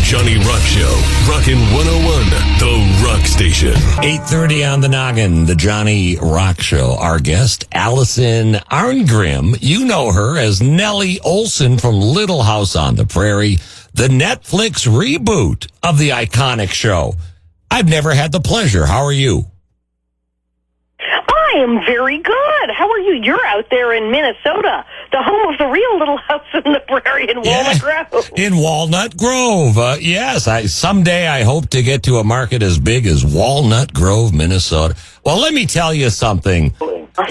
Johnny Rock Show, Rockin' 101, the Rock Station. 8:30 on the noggin, the Johnny Rock Show. Our guest, Alison Arngrim. You know her as Nellie Olson from Little House on the Prairie, the Netflix reboot of the iconic show. I've never had the pleasure. How are you? I am very good. How are you? You're out there in Minnesota, the home of the real Little House on the Prairie in Walnut Grove. In Walnut Grove. Yes, someday I hope to get to a market as big as Walnut Grove, Minnesota. Well, let me tell you something.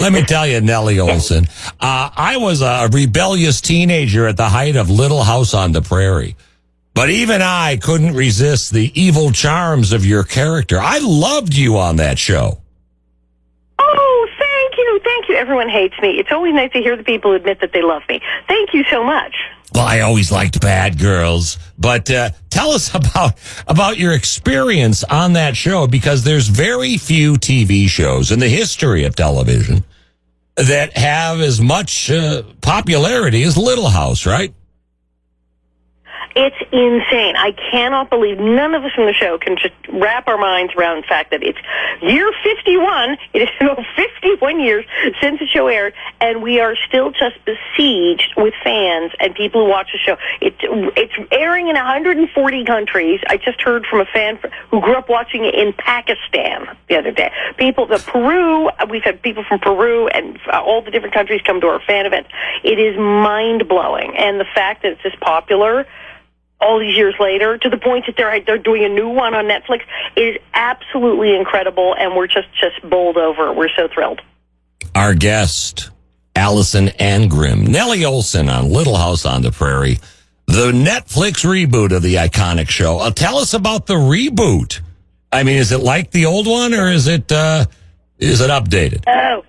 Let me tell you, Nellie Olson. I was a rebellious teenager at the height of Little House on the Prairie. But even I couldn't resist the evil charms of your character. I loved you on that show. Oh, thank you. Thank you. Everyone hates me. It's always nice to hear the people admit that they love me. Thank you so much. Well, I always liked bad girls. But tell us about your experience on that show, because there's very few TV shows in the history of television that have as much popularity as Little House, right? It's insane. I cannot believe none of us from the show can just wrap our minds around the fact that it's year 51. It is 51 years since the show aired, and we are still just besieged with fans and people who watch the show. It's airing in 140 countries. I just heard from a fan who grew up watching it in Pakistan the other day. Peru, we've had people from Peru and all the different countries come to our fan events. It is mind-blowing, and the fact that it's this popular all these years later, to the point that they're doing a new one on Netflix, is absolutely incredible, and we're just bowled over. We're so thrilled. Our guest, Alison Arngrim, Nellie Olson on Little House on the Prairie, the Netflix reboot of the iconic show. Tell us about the reboot. I mean, is it like the old one, or is it updated? Oh.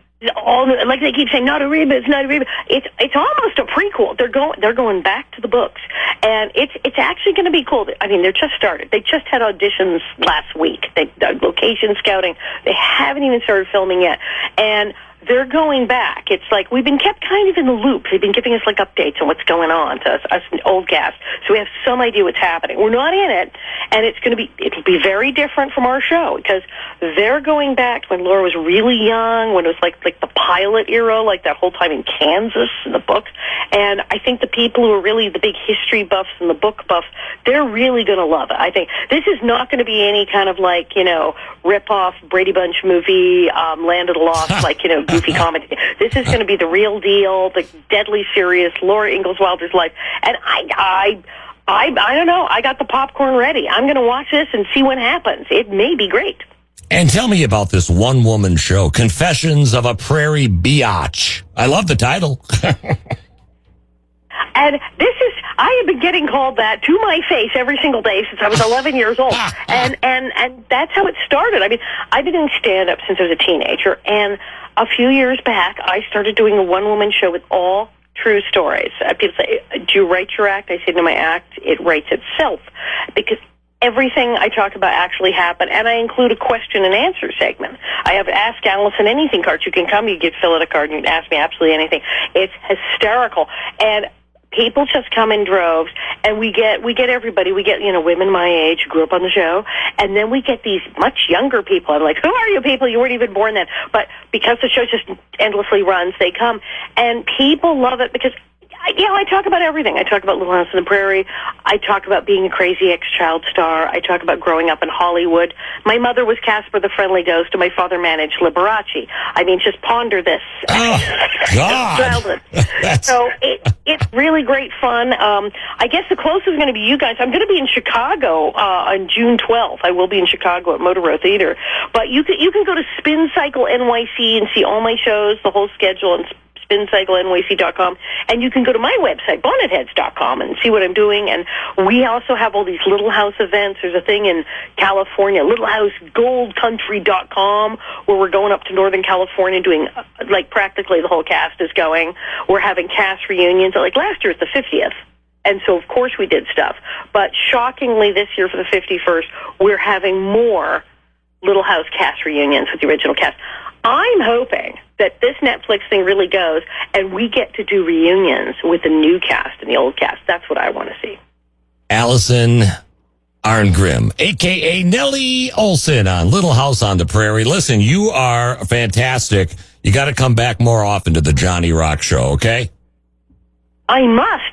Like they keep saying, not a reboot, it's not a reboot. It's almost a prequel. They're going back to the books, and it's actually going to be cool. I mean, they're just started. They just had auditions last week. They location scouting. They haven't even started filming yet, and they're going back. It's like we've been kept kind of in the loop. They've been giving us like updates on what's going on to us old cast, so we have some idea what's happening. We're not in it, and it'll be very different from our show, because they're going back when Laura was really young, when it was like the pilot era, like that whole time in Kansas in the books. And I think the people who are really the big history buffs and the book buffs, they're really going to love it. I think this is not going to be any kind of like, rip-off Brady Bunch movie, Land of the Lost, goofy comedy. This is going to be the real deal, the deadly serious Laura Ingalls Wilder's life. And I don't know. I got the popcorn ready. I'm going to watch this and see what happens. It may be great. And tell me about this one-woman show, Confessions of a Prairie Biatch. I love the title. And I have been getting called that to my face every single day since I was 11 years old. And that's how it started. I mean, I've been doing stand-up since I was a teenager, and a few years back, I started doing a one-woman show with all true stories. People say, do you write your act? I say, no, my act, it writes itself. Because everything I talk about actually happened, and I include a question and answer segment. I have Ask Alison Anything cards. You can come, you get fill out a card, and you can ask me absolutely anything. It's hysterical. And people just come in droves, and we get everybody. We get, women my age who grew up on the show, and then we get these much younger people. I'm like, who are you people? You weren't even born then. But because the show just endlessly runs, they come, and people love it because, I talk about everything. I talk about Little House on the Prairie. I talk about being a crazy ex-child star. I talk about growing up in Hollywood. My mother was Casper the Friendly Ghost, and my father managed Liberace. I mean, just ponder this. Oh, God. So it's really great fun. I guess the closest is going to be you guys. I'm going to be in Chicago on June 12th. I will be in Chicago at Motor Row Theater. But you can go to Spin Cycle NYC and see all my shows, the whole schedule, and spincyclenyc.com, and you can go to my website, bonnetheads.com, and see what I'm doing. And we also have all these Little House events. There's a thing in California, littlehousegoldcountry.com, where we're going up to Northern California doing, practically the whole cast is going. We're having cast reunions. Like last year, it's the 50th. And so, of course, we did stuff. But shockingly, this year for the 51st, we're having more Little House cast reunions with the original cast. I'm hoping that this Netflix thing really goes, and we get to do reunions with the new cast and the old cast. That's what I want to see. Alison Arngrim, a.k.a. Nellie Olson on Little House on the Prairie. Listen, you are fantastic. You got to come back more often to the Johnny Rock Show, okay? I must.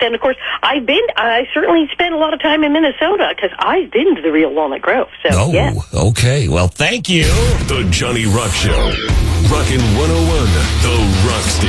And of course, I certainly spent a lot of time in Minnesota because I've been to the real Walnut Grove. So, yeah. Okay. Well, thank you. The Johnny Rock Show. Rockin' 101, The Rock Station.